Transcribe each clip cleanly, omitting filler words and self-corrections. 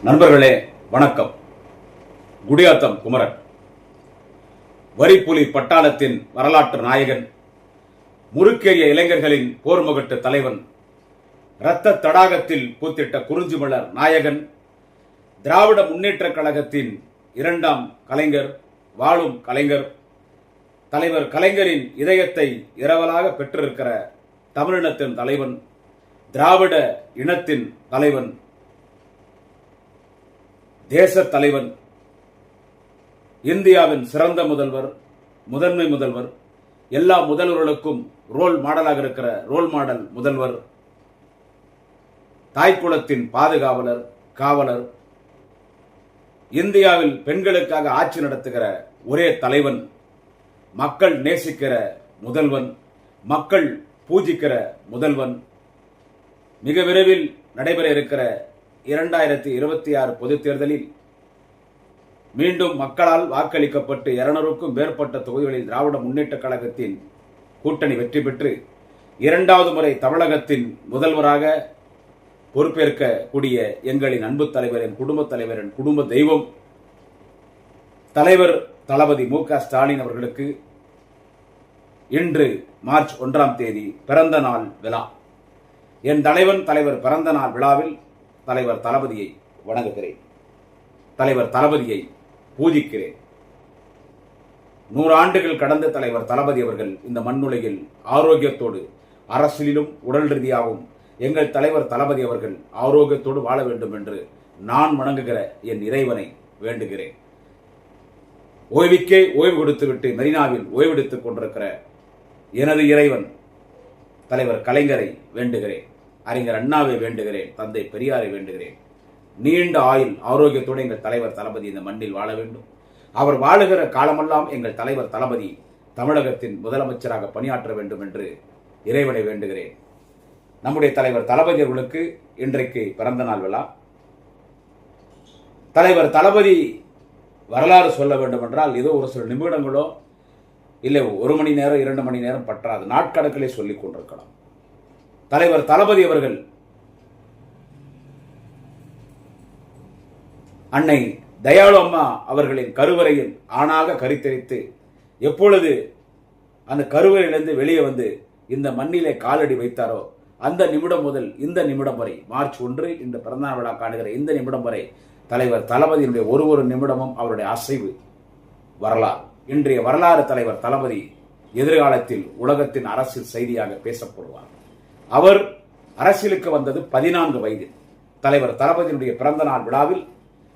நண்பர்களே வணக்கம். குடியாத்தம் குமரன், வரிப்புலி பட்டாளத்தின் வரலாற்று நாயகன், முறுக்கேறிய இளைஞர்களின் போர்முகட்டு தலைவன், இரத்த தடாகத்தில் பூத்திட்ட குறிஞ்சி மலர் நாயகன், திராவிட முன்னேற்றக் கழகத்தின் இரண்டாம் கலைஞர், வாழும் கலைஞர், தலைவர் கலைஞரின் இதயத்தை இரவலாக பெற்றிருக்கிற தமிழினத்தின் தலைவன், திராவிட இனத்தின் தலைவன், தேச தலைவன், இந்தியாவின் சிறந்த முதல்வர், முதன்மை முதல்வர், எல்லா முதல்வர்களுக்கும் ரோல் மாடலாக இருக்கிற ரோல் மாடல் முதல்வர், தாய்க்குளத்தின் பாதுகாவலர், காவலர், இந்தியாவில் பெண்களுக்காக ஆட்சி நடத்துகிற ஒரே தலைவன், மக்கள் நேசிக்கிற முதல்வன், மக்கள் பூஜிக்கிற முதல்வன், மிக விரைவில் நடைபெற இருக்கிற 2026 பொதுத் தேர்தலில் மீண்டும் மக்களால் வாக்களிக்கப்பட்டு 200க்கும் மேற்பட்ட தொகுதிகளில் திராவிட முன்னேற்றக் கழகத்தின் கூட்டணி வெற்றி பெற்று இரண்டாவது முறை தமிழகத்தின் முதல்வராக பொறுப்பேற்கக்கூடிய எங்களின் அன்பு தலைவரின் குடும்பத் தலைவரின் குடும்ப தெய்வம் தலைவர் தளபதி மு.க. ஸ்டாலின் அவர்களுக்கு இன்று மார்ச் 1ஆம் தேதி பிறந்த நாள் விழா. என் தலைவர் பிறந்த நாள் விழாவில் தலைவர் தளபதியை வணங்குகிறேன், தலைவர் தளபதியை பூஜிக்கிறேன். 100 ஆண்டுகள் கடந்த தலைவர் தளபதி அவர்கள் இந்த மண்ணுலகில் ஆரோக்கியத்தோடு, அரசியலிலும் உடல் ரீதியாகவும் எங்கள் தலைவர் தளபதி அவர்கள் ஆரோக்கியத்தோடு வாழ வேண்டும் என்று நான் வணங்குகிற என் இறைவனை வேண்டுகிறேன். ஓய்வுக்கே ஓய்வு கொடுத்துவிட்டு மெரினாவில் ஓய்வெடுத்துக் கொண்டிருக்கிற எனது இறைவன் தலைவர் கலைஞரை வேண்டுகிறேன், அறிஞர் அண்ணாவை வேண்டுகிறேன், தந்தை பெரியாரை வேண்டுகிறேன். நீண்ட ஆயுள் ஆரோக்கியத்தோடு எங்கள் தலைவர் தளபதி இந்த மண்ணில் வாழ வேண்டும். அவர் வாழுகிற காலமெல்லாம் எங்கள் தலைவர் தளபதி தமிழகத்தின் முதலமைச்சராக பணியாற்ற வேண்டும் என்று இறைவனை வேண்டுகிறேன். நம்முடைய தலைவர் தளபதி அவர்களுக்கு இன்றைக்கு பிறந்த நாள் விழா. தலைவர் தளபதி வரலாறு சொல்ல வேண்டும் என்றால் ஏதோ ஒரு சில நிமிடங்களோ இல்லை 1 மணி நேரம் 2 மணி நேரம் பற்றாது, நாட்கணக்கிலே சொல்லிக் கொண்டிருக்கலாம். தலைவர் தளபதி அவர்கள் அன்னை தயாளு அம்மா அவர்களின் கருவறையில் ஆணாக கருத்தரித்து எப்பொழுது அந்த கருவறையிலிருந்து வெளியே வந்து இந்த மண்ணிலே காலடி வைத்தாரோ அந்த நிமிடம் முதல் இந்த நிமிடம் வரை, மார்ச் 1 இந்த பிறந்தநாள் விழா காணுகிற இந்த நிமிடம் வரை தலைவர் தளபதியினுடைய ஒரு நிமிடமும் அவருடைய அசைவு வரலாறு. இன்றைய வரலாறு தலைவர் தளபதி எதிர்காலத்தில் உலகத்தின் அரசியல் செய்தியாக பேசப்படுவார். அவர் அரசியலுக்கு வந்தது 14 வயதில். தலைவர் தளபதியினுடைய பிறந்த நாள் விழாவில்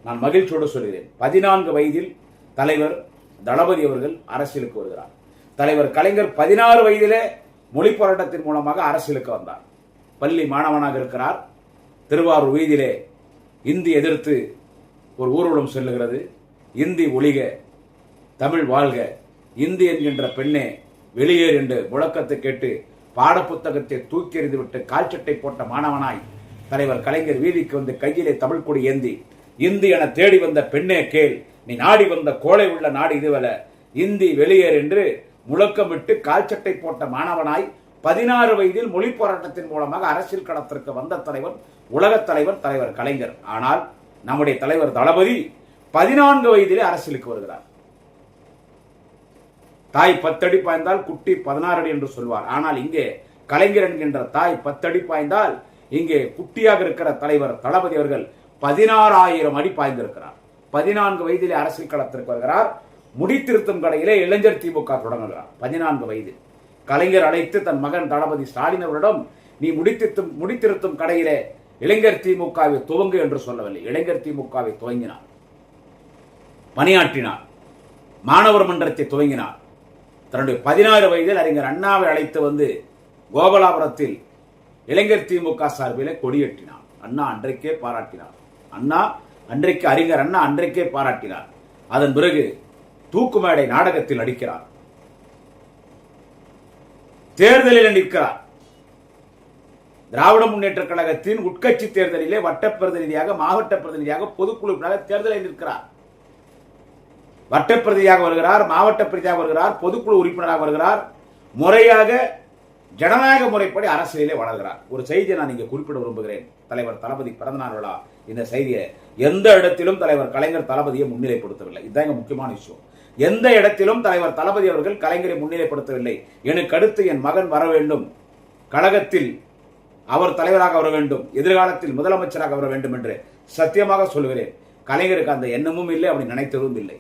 நான் மகிழ்ச்சியோடு சொல்கிறேன், 14 வயதில் தலைவர் தளபதி அவர்கள் அரசியலுக்கு வருகிறார். தலைவர் கலைஞர் 16 வயதிலே மொழி போராட்டத்தின் மூலமாக அரசியலுக்கு வந்தார். பள்ளி மாணவனாக இருக்கிறார். திருவாரூர் வீதியிலே இந்தி எதிர்த்து ஒரு ஊர்வலம் செல்லுகிறது. இந்தி ஒழிக, தமிழ் வாழ்க, இந்தி என்கின்ற பெண்ணே வெளியேறு என்று முழக்கத்தை கேட்டு பாடப்புத்தகத்தை தூக்கி எறிந்துவிட்டு கால்சட்டை போட்ட மாணவனாய் தலைவர் கலைஞர் வீதிக்கு வந்து கையிலே தமிழ் கொடி ஏந்தி, இந்தி என தேடி வந்த பெண்ணே கேள், நீ நாடி வந்த கோளை உள்ள நாடு இதுவல, இந்தி வெளியேறு என்று முழக்கமிட்டு கால்சட்டை போட்ட மாணவனாய் 16 வயதில் மொழி போராட்டத்தின் மூலமாக அரசியல் களத்திற்கு வந்த தலைவர் உலகத் தலைவர் தலைவர் கலைஞர். ஆனால் நம்முடைய தலைவர் தளபதி 14 வயதிலே அரசியலுக்கு வருகிறார். தாய் 10 அடி பாய்ந்தால் குட்டி 16 அடி என்று சொல்வார். ஆனால் இங்கே கலைஞர் என்கின்ற தாய் 10 அடி பாய்ந்தால் இங்கே குட்டியாக இருக்கிற தலைவர் தளபதி அவர்கள் 16,000 அடி பாய்ந்திருக்கிறார். 14 வயதிலே அரசியல் களத்திற்கு வருகிறார். முடித்திருத்தும் கடையிலே இளைஞர் திமுக தொடங்குகிறார். 14 வயதில் கலைஞர் அழைத்து தன் மகன் தளபதி ஸ்டாலின் அவரிடம், நீ முடித்திருத்தும் கடையிலே இளைஞர் திமுகவை துவங்கு என்று சொல்லவில்லை, இளைஞர் திமுகவை துவங்கினார், பணியாற்றினார், மாணவர் மன்றத்தை துவங்கினார். தன்னுடைய 16 வயதில் அறிஞர் அண்ணாவை அழைத்து வந்து கோபாலபுரத்தில் இளைஞர் திமுக சார்பிலே கொடியேற்றினார். அண்ணா அன்றைக்கே பாராட்டினார். அறிஞர் அண்ணா அன்றைக்கே பாராட்டினார். அதன் பிறகு தூக்குமேடை நாடகத்தில் நடிக்கிறார், தேர்தலில் நிற்கிறார். திராவிட முன்னேற்றக் கழகத்தின் உட்கட்சி தேர்தலிலே வட்ட பிரதிநிதியாக, மாவட்ட பிரதிநிதியாக, பொதுக்குழு தேர்தலில் நிற்கிறார். வட்ட பிரதியாக வருகிறார், மாவட்ட பிரதியாக வருகிறார், பொதுக்குழு உறுப்பினராக வருகிறார். முறையாக ஜனநாயக முறைப்படி அரசியலே வளர்கிறார். ஒரு செய்தியை நான் இங்கே குறிப்பிட விரும்புகிறேன். தலைவர் தளபதி பிறந்தநாள் விழா இந்த செய்தியை எந்த இடத்திலும் தலைவர் கலைஞர் தளபதியை முன்னிலைப்படுத்தவில்லை. இதுதான் முக்கியமான விஷயம். எந்த இடத்திலும் தலைவர் தளபதி அவர்கள் கலைஞரை முன்னிலைப்படுத்தவில்லை. எனக்கு அடுத்து என் மகன் வர வேண்டும், கழகத்தில் அவர் தலைவராக வர வேண்டும், எதிர்காலத்தில் முதலமைச்சராக வர வேண்டும் என்று சத்தியமாக சொல்கிறேன். கலைஞருக்கு அந்த எண்ணமும் இல்லை, அப்படி நினைத்ததும் இல்லை.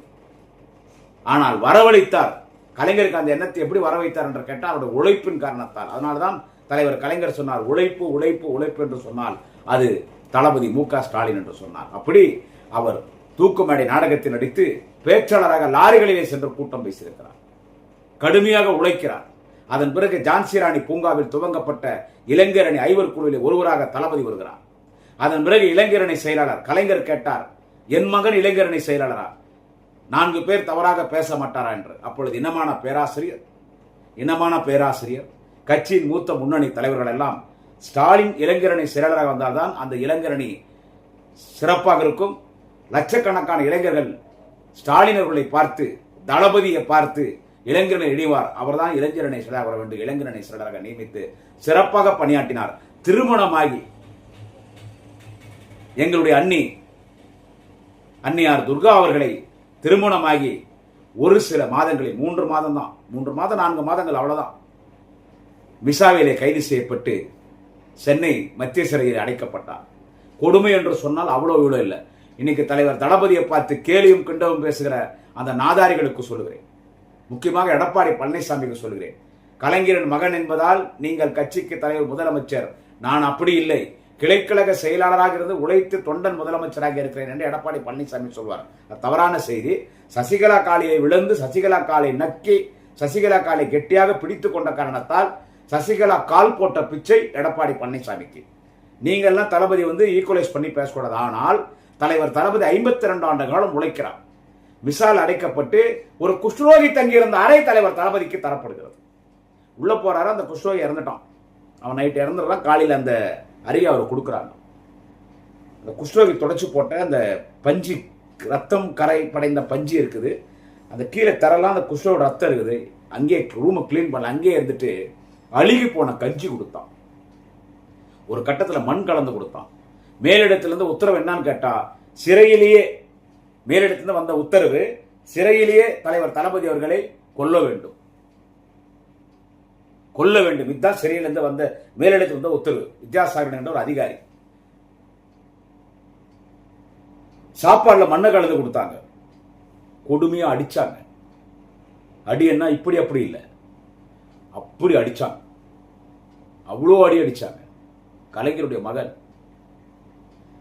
ஆனால் வரவழைத்தார். கலைஞருக்கு அந்த எண்ணத்தை எப்படி வர வைத்தார் என்று கேட்டால் அவருடைய உழைப்பின் காரணத்தால். அதனால்தான் தலைவர் கலைஞர் சொன்னார், உழைப்பு உழைப்பு உழைப்பு என்று சொன்னால் அது தளபதி மு.க. ஸ்டாலின் என்று சொன்னார். அப்படி அவர் தூக்குமேடை நாடகத்தில் நடித்து பேச்சாளராக லாரிகளிலே சென்று கூட்டம் பேசியிருக்கிறார். கடுமையாக உழைக்கிறார். அதன் பிறகு ஜான்சி ராணி பூங்காவில் துவங்கப்பட்ட இளைஞரணி ஐவர் குழுவிலே ஒருவராக தளபதி வருகிறார். அதன் பிறகு இளைஞரணி செயலாளர். கலைஞர் கேட்டார், என் மகன் இளைஞரணி செயலாளரா, 4 பேர் தவறாக பேச மாட்டாரா என்று. அப்பொழுது இனமான பேராசிரியர் கட்சியின் மூத்த முன்னணி தலைவர்கள் எல்லாம் ஸ்டாலின் இளைஞரணி செயலாளராக வந்தால்தான் அந்த இளைஞரணி சிறப்பாக இருக்கும். லட்சக்கணக்கான இளைஞர்கள் ஸ்டாலின் அவர்களை பார்த்து, தளபதியை பார்த்து இளைஞரணி இணைவார், அவர்தான் இளைஞரணி செயலாளர் வர வேண்டும், இளைஞரணி செயலாளராக நியமித்து சிறப்பாக பணியாற்றினார். திருமணமாகி எங்களுடைய அன்னியார் துர்கா அவர்களை திருமணமாகி ஒரு சில மாதங்களில் 3 மாதம் தான், 3 மாதம் 4 மாதங்கள் அவ்வளவுதான், மிசாவிலே கைது செய்யப்பட்டு சென்னை மத்திய சிறையில் அடைக்கப்பட்டார். கொடுமை என்று சொன்னால் அவ்வளோ இவ்வளோ இல்லை. இன்னைக்கு தலைவர் தளபதியை பார்த்து கேலியும் கிண்டவும் பேசுகிற அந்த நாதாரிகளுக்கு சொல்லுகிறேன். முக்கியமாக எடப்பாடி பழனிசாமிக்கு சொல்லுகிறேன், கலைஞரின் மகன் என்பதால் நீங்கள் கட்சிக்கு தலைவர் முதலமைச்சர், நான் அப்படி இல்லை, கிளைக்கழக செயலாளராக இருந்து உழைத்து தொண்டன் முதலமைச்சராக இருக்கிறேன் என்று எடப்பாடி பழனிசாமி சொல்வார். தவறான செய்தி. சசிகலா காலியை விழுந்து சசிகலா காலை நக்கி சசிகலா காலை கெட்டியாக பிடித்துக் கொண்ட காரணத்தால் சசிகலா கால் போட்ட பிச்சை எடப்பாடி பழனிசாமிக்கு. நீங்கள்லாம் தளபதி ஈக்குவலைஸ் பண்ணி பேசக்கூடாது. ஆனால் தலைவர் தளபதி 52 ஆண்டு காலம் உழைக்கிறார். மிசால் அடைக்கப்பட்டு ஒரு குஷ்ரோகி தங்கியிருந்த அறை தலைவர் தளபதிக்கு தரப்படுகிறது. உள்ள போறாரு, அந்த குஷ்ரோகி இறந்துட்டான். அவன் நைட்டு இறந்துடுறான். காலையில் அந்த அறிய அவர் கொடுக்குறாங்க. அந்த குஷ்ரோகி தொடச்சு போட்ட அந்த பஞ்சு, ரத்தம் கரை படைந்த பஞ்சு இருக்குது. அந்த கீழே தரலாம், அந்த குஷ்ரோட ரத்தம் இருக்குது. அங்கே ரூமை கிளீன் பண்ண, அங்கேயே இருந்துட்டு அழுகி போன கஞ்சி கொடுத்தான். ஒரு கட்டத்தில் மண் கலந்து கொடுத்தான். மேலிடத்திலிருந்து உத்தரவு என்னன்னு கேட்டா, சிறையிலேயே மேலிடத்திலிருந்து வந்த உத்தரவு, சிறையிலேயே தலைவர் தளபதி அவர்களை கொல்ல வேண்டும். இதுதான் சிறையிலிருந்து வந்த மேலிடத்தில் வந்த உத்தரவு. வித்யாசாகரன் என்ற ஒரு அதிகாரி. சாப்பாடுல மண்ணை கலந்து கொடுத்தாங்க. கொடுமையா அடிச்சாங்க. அடி என்ன இப்படி அப்படி இல்லை, அப்படி அடிச்சாங்க. அவ்வளோ அடி அடிச்சாங்க. கலைஞருடைய மகன்,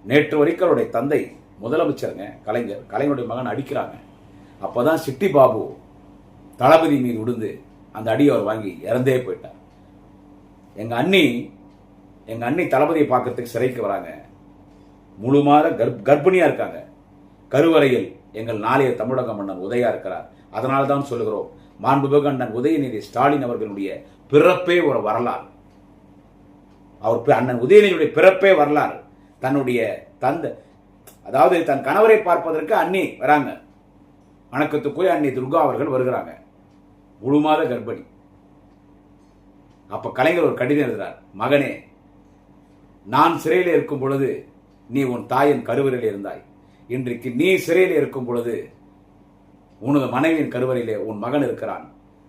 நேற்று வரைக்கும் அவருடைய தந்தை முதலமைச்சருங்க கலைஞருடைய மகன் அடிக்கிறாங்க. அப்பதான் சிட்டி பாபு தளபதி மீது விழுந்து அந்த அடி அவர் வாங்கி இறந்தே போயிட்டார். எங்க அண்ணி தளபதியை பார்க்கறதுக்கு சிறைக்கு வராங்க. முழு மாத கர்ப்பிணியா இருக்காங்க. கருவறையில் எங்கள் நாளைய தமிழக மன்னன் உதயா இருக்கிறார். அதனால்தான் சொல்லுகிறோம், மாண்புமிகு அண்ணன் உதயநிதி ஸ்டாலின் அவர்களுடைய பிறப்பே ஒரு வரலாறு. அண்ணன் உதயநிதியுடைய பிறப்பே வரலாறு. தன்னுடைய அதாவது தன் கணவரை பார்ப்பதற்கு அண்ணி வராங்க. வணக்கத்துக்குரிய அண்ணி துர்கா அவர்கள் வருகிறாங்க. முழு மாத கர்ப்பிணி. அப்ப கலைஞர் ஒரு கடிதம் எழுதுறார், மகனே, நான் சிறையில் இருக்கும் பொழுது நீ உன் தாயின் கருவறையில் இருந்தாய். இன்றைக்கு நீ சிறையில் இருக்கும் பொழுது உனது மனைவியின் கருவறையிலே உன் மகன் இருக்கிறான்.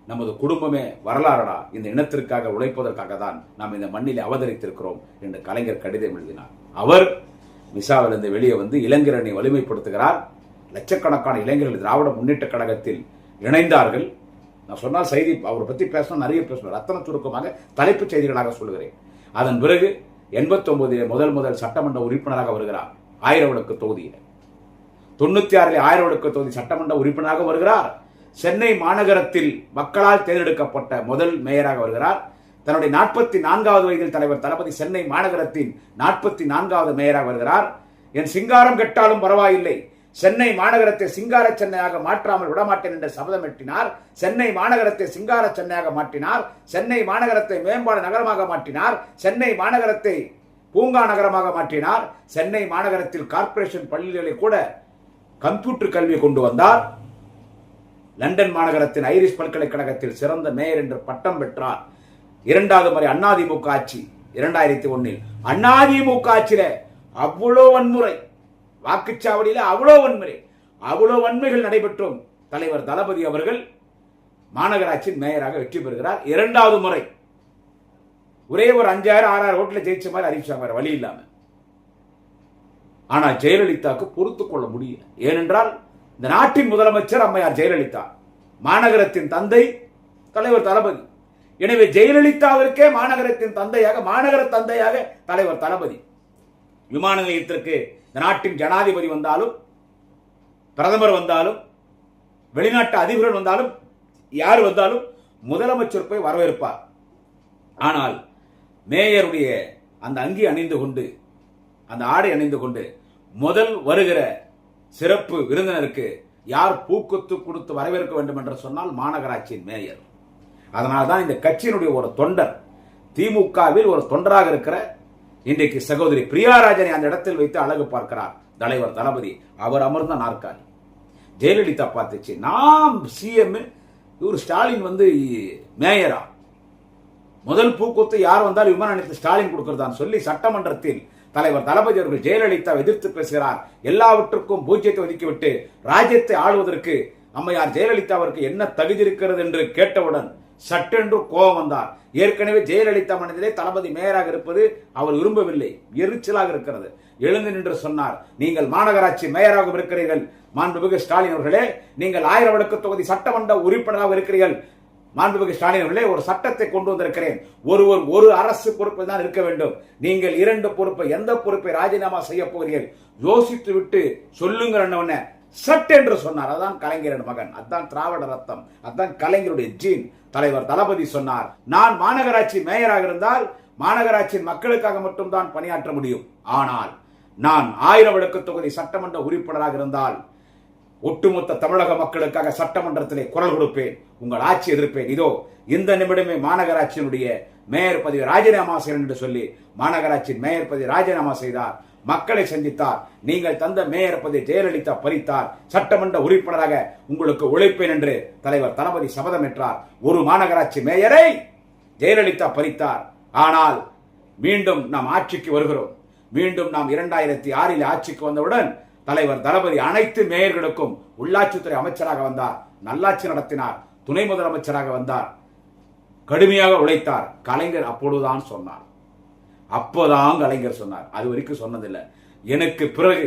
நமது குடும்பமே வரலாறடா. இந்த இனத்திற்காக உழைப்பதற்காக தான் நாம் இந்த மண்ணிலே அவதரித்திருக்கிறோம் என்று கலைஞர் கடிதம் எழுதினார். அவர் மிசாவிலிருந்து வெளியே வந்து இளைஞரணி வலிமைப்படுத்துகிறார். லட்சக்கணக்கான இளைஞர்கள் திராவிட முன்னேற்ற கழகத்தில் இணைந்தார்கள். நான் சொன்னால் செய்தி அவரை பற்றி பேசணும், நிறைய பேசணும். ரத்தன சுருக்கமாக தலைப்புச் செய்திகளாக சொல்கிறேன். அதன் பிறகு 89 முதல் சட்டமன்ற உறுப்பினராக வருகிறார். 1000 விளக்கு தொகுதியில். 96 1000 விளக்கு தொகுதி சட்டமன்ற உறுப்பினராக வருகிறார். சென்னை மாநகரத்தில் மக்களால் தேர்ந்தெடுக்கப்பட்ட முதல் மேயராக வருகிறார். தன்னுடைய 44வது வயதில் தலைவர் தளபதி சென்னை மாநகரத்தின் 44வது மேயராக வருகிறார். என் சிங்காரம் கெட்டாலும் பரவாயில்லை, சென்னை மாநகரத்தை சிங்கார சென்னையாக மாற்றாமல் விடமாட்டேன் என்று சபதம் எட்டினார். சென்னை மாநகரத்தை சிங்கார சென்னையாக மாற்றினார். சென்னை மாநகரத்தை மேம்பாடு நகரமாக மாற்றினார். சென்னை மாநகரத்தை பூங்கா நகரமாக மாற்றினார். சென்னை மாநகரத்தில் கார்ப்பரேஷன் பள்ளிகளை கூட கம்ப்யூட்டர் கல்வியை கொண்டு வந்தார். லண்டன் மாநகரத்தின் ஐரிஷ் பல்கலைக்கழகத்தில் சிறந்த மேயர் என்று பட்டம் பெற்றார். இரண்டாவது முறை அதிமுக ஆட்சி 2001 அதிமுக ஆட்சியில அவ்வளோ வன்முறை, வாக்குச்சாவடியில அவ்வளோ வன்முறை, அவ்வளோ வன்மைகள் நடைபெற்றும் தலைவர் தளபதி அவர்கள் மாநகராட்சியின் மேயராக வெற்றி பெறுகிறார். இரண்டாவது முறை ஒரே ஒரு 5000 6000 ஓட்டுல ஜெயிச்ச மாதிரி அறிவிச்சாங்க, வழி இல்லாம. ஆனா ஜெயலலிதாவுக்கு பொறுத்துக் கொள்ள முடியல. ஏனென்றால் இந்த நாட்டின் முதலமைச்சர் அம்மையார் ஜெயலலிதா, மாநகரத்தின் தந்தை தலைவர் தளபதி. எனவே ஜெயலலிதாவிற்கே மாநகரத்தின் தந்தையாக, மாநகர தந்தையாக தலைவர் தளபதி. விமான நிலையத்திற்கு இந்த நாட்டின் ஜனாதிபதி வந்தாலும், பிரதமர் வந்தாலும், வெளிநாட்டு அதிபர்கள் வந்தாலும், யார் வந்தாலும் முதலமைச்சர் போய் வரவேற்பார். ஆனால் மேயருடைய அந்த அங்கி அணிந்து கொண்டு, அந்த ஆடை அணிந்து கொண்டு முதல் வருகிற சிறப்பு விருந்தினருக்கு யார் பூக்கொத்து கொடுத்து வரவேற்க வேண்டும் என்று சொன்னால் மாநகராட்சியின் மேயர். அதனால்தான் இந்த கட்சியினுடைய ஒரு தொண்டர், திமுகவில் ஒரு தொண்டராக இருக்கிற இன்றைக்கு சகோதரி பிரியாராஜனை அந்த இடத்தில் வைத்து அழகு பார்க்கிறார் தலைவர் தளபதி. அவர் அமர்ந்த நாற்காலி. ஜெயலலிதா பார்த்துச்சு, நாம் சிஎம், இவர் ஸ்டாலின் மேயரா, முதல் பூக்கொத்து யார் வந்தாலும் விமான நிலையத்தில் ஸ்டாலின் கொடுக்கிறதான் சொல்லி சட்டமன்றத்தில் தலைவர் தளபதி அவர்கள் ஜெயலலிதா எதிர்த்து பேசுகிறார். எல்லாவற்றுக்கும் பூஜ்யத்தை ஒதுக்கிவிட்டு ராஜ்யத்தை ஆளுவதற்கு அம்மையார் ஜெயலலிதாவிற்கு என்ன தகுதி இருக்கிறது என்று கேட்டவுடன் சட்டென்று கோபம் வந்தார். ஏற்கனவே ஜெயலலிதா மனதிலே தளபதி மேயராக இருப்பது அவர் விரும்பவில்லை, எரிச்சலாக இருக்கிறது. எழுந்து நின்று சொன்னார், நீங்கள் மாநகராட்சி மேயராக இருக்கிறீர்கள் மாண்புமிகு ஸ்டாலின் அவர்களே, நீங்கள் 1000 வடக்கு தொகுதி சட்டமன்ற உறுப்பினராக இருக்கிறீர்கள் மாண்புமிகு ஸ்டாலின் அவர்களே, ஒரு சட்டத்தை கொண்டு வந்திருக்கிறேன். ஒருவர் ஒரு அரசு பொறுப்பை தான் இருக்க வேண்டும். நீங்கள் 2 பொறுப்பை, எந்த பொறுப்பை ராஜினாமா செய்ய போகிறீர்கள் யோசித்து விட்டு சொல்லுங்கள் சட் என்று சொன்னார். அதான் கலைஞரின் மகன், அதான் திராவிட ரத்தம், அதான் கலைஞருடைய ஜீன். தலைவர் தளபதி சொன்னார், நான் மாநகராட்சி மேயராக இருந்தால் மாநகராட்சியின் மக்களுக்காக மட்டும்தான் பணியாற்ற முடியும். ஆனால் நான் 1000 வடக்கு தொகுதி சட்டமன்ற உறுப்பினராக இருந்தால் ஒட்டுமொத்த தமிழக மக்களுக்காக சட்டமன்றத்திலே குரல் கொடுப்பேன், உங்கள் ஆட்சி எதிர்ப்பேன். இதோ இந்த நிமிடமே மாநகராட்சியினுடைய மேயர் பதவி ராஜினாமா செய்ய என்று சொல்லி மாநகராட்சியின் மேயர் பதவி ராஜினாமா செய்தார். மக்களை சந்தித்தார். நீங்கள் தந்த மேயர் பதவி ஜெயலலிதா பறித்தார், சட்டமன்ற உறுப்பினராக உங்களுக்கு உழைப்பேன் என்று தலைவர் தளபதி சபதமேற்றார். ஒரு மாநகராட்சி மேயரை ஜெயலலிதா பறித்தார். ஆனால் மீண்டும் நாம் ஆட்சிக்கு வருகிறோம். மீண்டும் நாம் 2006 ஆட்சிக்கு வந்தவுடன் தலைவர் தளபதி அனைத்து மேயர்களுக்கும் உள்ளாட்சித்துறை அமைச்சராக வந்தார், நல்லாட்சி நடத்தினார், துணை முதலமைச்சராக வந்தார், கடுமையாக உழைத்தார். கலைஞர் அப்பொழுதுதான் சொன்னார், அப்போதான் கலைஞர் சொன்னார், அது வரைக்கும் சொன்னதில்லை. எனக்கு பிறகு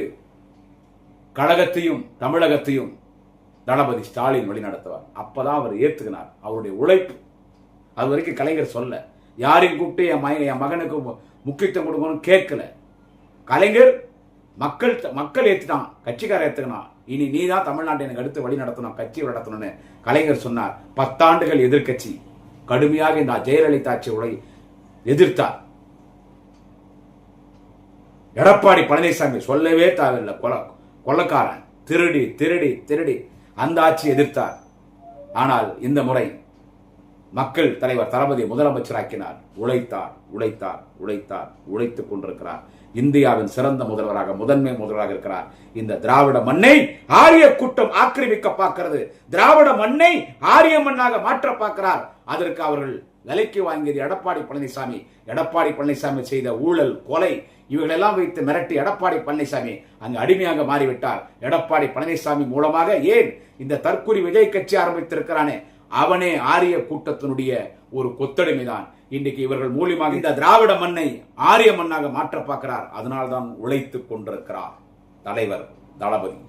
கழகத்தையும் தமிழகத்தையும் தளபதி ஸ்டாலின் வழி நடத்துவார். அப்பதான் அவர் ஏத்துக்கினார் அவருடைய உழைப்பு. அது வரைக்கும் கலைஞர் சொல்ல, யாரையும் கூப்பிட்டு என் மகனுக்கு முக்கியத்துவம் கொடுக்கணும்னு கேட்கல. கலைஞர் மக்கள் ஏத்துட்டான், கட்சிக்கார ஏத்துக்கணும், இனி நீ தான் தமிழ்நாட்டை எனக்கு அடுத்து வழி நடத்தணும், கட்சி நடத்தணும்னு கலைஞர் சொன்னார். 10 ஆண்டுகள் எதிர்கட்சி கடுமையாக இந்த ஜெயலலிதா ஆட்சியை எதிர்த்தார். எடப்பாடி பழனிசாமி சொல்லவே தேவையில்லை, கொள்ளக்காரன், திருடி திருடி திருடி அந்த ஆட்சியை எதிர்த்தார். ஆனால் இந்த முறை மக்கள் தலைவர் தளபதி முதலமைச்சராக்கினார். உழைத்தார் உழைத்தார் உழைத்தார் உழைத்துக் கொண்டிருக்கிறார். இந்தியாவின் சிறந்த முதல்வராக, முதன்மை முதல்வராக இருக்கிறார். இந்த திராவிட மண்ணை ஆரிய கூட்டம் ஆக்கிரமிக்க பார்க்கிறது. திராவிட மண்ணை ஆரிய மண்ணாக மாற்ற பார்க்கிறார். அதற்கு அவர்கள் விலைக்கு வாங்கியது எடப்பாடி பழனிசாமி. எடப்பாடி பழனிசாமி செய்த ஊழல், கொலை இவர்களெல்லாம் வைத்து மிரட்டி எடப்பாடி பழனிசாமி அங்கு அடிமையாக மாறிவிட்டார். எடப்பாடி பழனிசாமி மூலமாக ஏன் இந்த தற்குறி விஜய் கட்சி ஆரம்பித்திருக்கிறானே, அவனே ஆரிய கூட்டத்தினுடைய ஒரு கொத்தடிமைதான். இன்றைக்கு இவர்கள் மூலியமாக இந்த திராவிட மண்ணை ஆரிய மண்ணாக மாற்ற பார்க்கிறார். அதனால்தான் உழைத்துக் கொண்டிருக்கிறார் தலைவர் தளபதி.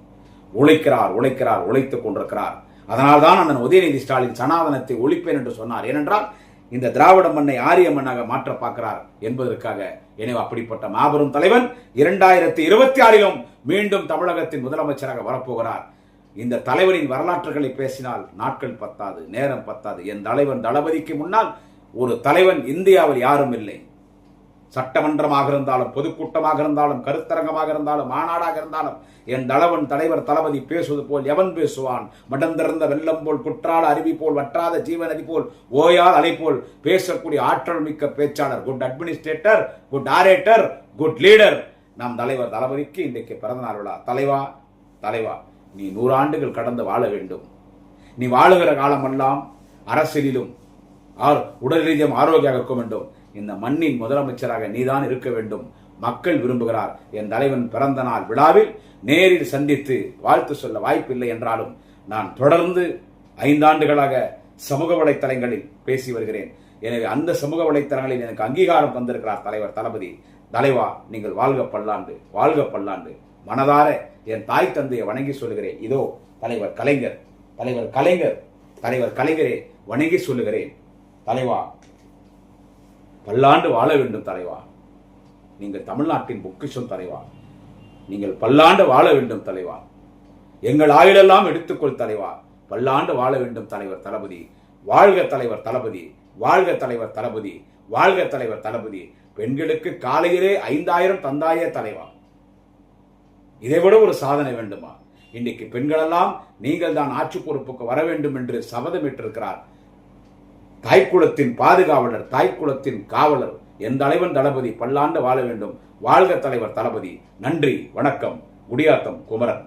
உழைக்கிறார் உழைக்கிறார் உழைத்துக் கொண்டிருக்கிறார். அதனால்தான் அண்ணன் உதயநிதி ஸ்டாலின் சனாதனத்தை ஒழிப்பேன் என்று சொன்னார். ஏனென்றால் இந்த திராவிட மண்ணை ஆரிய மண்ணாக மாற்ற பார்க்கிறார் என்பதற்காக. எனவே அப்படிப்பட்ட மாபெரும் தலைவன் 2026 மீண்டும் தமிழகத்தின் முதலமைச்சராக வரப்போகிறார். இந்த தலைவரின் வரலாற்றுகளை பேசினால் நாட்கள் பத்தாது, நேரம் பத்தாது. என் தலைவன் தளபதிக்கு முன்னால் ஒரு தலைவன் இந்தியாவில் யாரும் இல்லை. சட்டமன்றமாக இருந்தாலும், பொதுக்கூட்டமாக இருந்தாலும், கருத்தரங்கமாக இருந்தாலும், மாநாடாக இருந்தாலும் என் தலைவர் தளபதி பேசுவது போல் எவன் பேசுவான்? மடந்திறந்த வெள்ளம் போல், குற்றால அருவி போல், வற்றாத ஜீவநதி போல், ஓயால் அலை போல் பேசக்கூடிய ஆற்றல் மிக்க பேச்சாளர், good administrator, good orator, good leader நம் தலைவர் தளபதிக்கு இன்றைக்கு பிறந்தநாள் விழா. தலைவா நீ 100 ஆண்டுகள் கடந்து வாழ வேண்டும். நீ வாழுகிற காலமெல்லாம் அரசியலிலும் உடல் ரீதியாக ஆரோக்கியமாக இருக்க வேண்டும். இந்த மண்ணின் முதலமைச்சராக நீதான் இருக்க வேண்டும். மக்கள் விரும்புகிறார். என் தலைவன் பிறந்த நாள் விழாவில் நேரில் சந்தித்து வாழ்த்து சொல்ல வாய்ப்பில்லை என்றாலும் நான் தொடர்ந்து 5 ஆண்டுகளாக சமூக வலைத்தளங்களில் பேசி வருகிறேன். எனவே அந்த சமூக வலைத்தளங்களில் எனக்கு அங்கீகாரம் தந்திருக்கிறார் தலைவர் தளபதி. தலைவா, நீங்கள் வாழ்க பல்லாண்டு, வாழ்க பல்லாண்டு. மனதார என் தாய் தந்தையை வணங்கி சொல்லுகிறேன். இதோ தலைவர் கலைஞர், தலைவர் கலைஞர், தலைவர் கலைஞரே வணங்கி சொல்லுகிறேன். தலைவா, பல்லாண்டு வாழ வேண்டும் தலைவா. நீங்கள் தமிழ்நாட்டின் பொக்கிஷம் தலைவா. நீங்கள் பல்லாண்டு வாழ வேண்டும் தலைவா. எங்கள் ஆயுளெல்லாம் எடுத்துக்கொள் தலைவா. பல்லாண்டு வாழ வேண்டும் தலைவர் தளபதி. வாழ்க தலைவர் தளபதி, வாழ்க தலைவர் தளபதி, வாழ்க தலைவர் தளபதி. பெண்களுக்கு காலையிலே 5000 தந்தாயே தலைவா. இதைவிட ஒரு சாதனை வேண்டுமா? இன்னைக்கு பெண்களெல்லாம் நீங்கள் தான் ஆட்சி பொறுப்புக்கு வர வேண்டும் என்று சபதமிட்டிருக்கிறார். தாய்க்குளத்தின் பாதுகாவலர், தாய்க்குளத்தின் காவலர் என் தலைவன் தளபதி பல்லாண்டு வாழ வேண்டும். வாழ்க தலைவர் தளபதி. நன்றி, வணக்கம். குடியாத்தம் குமரன்.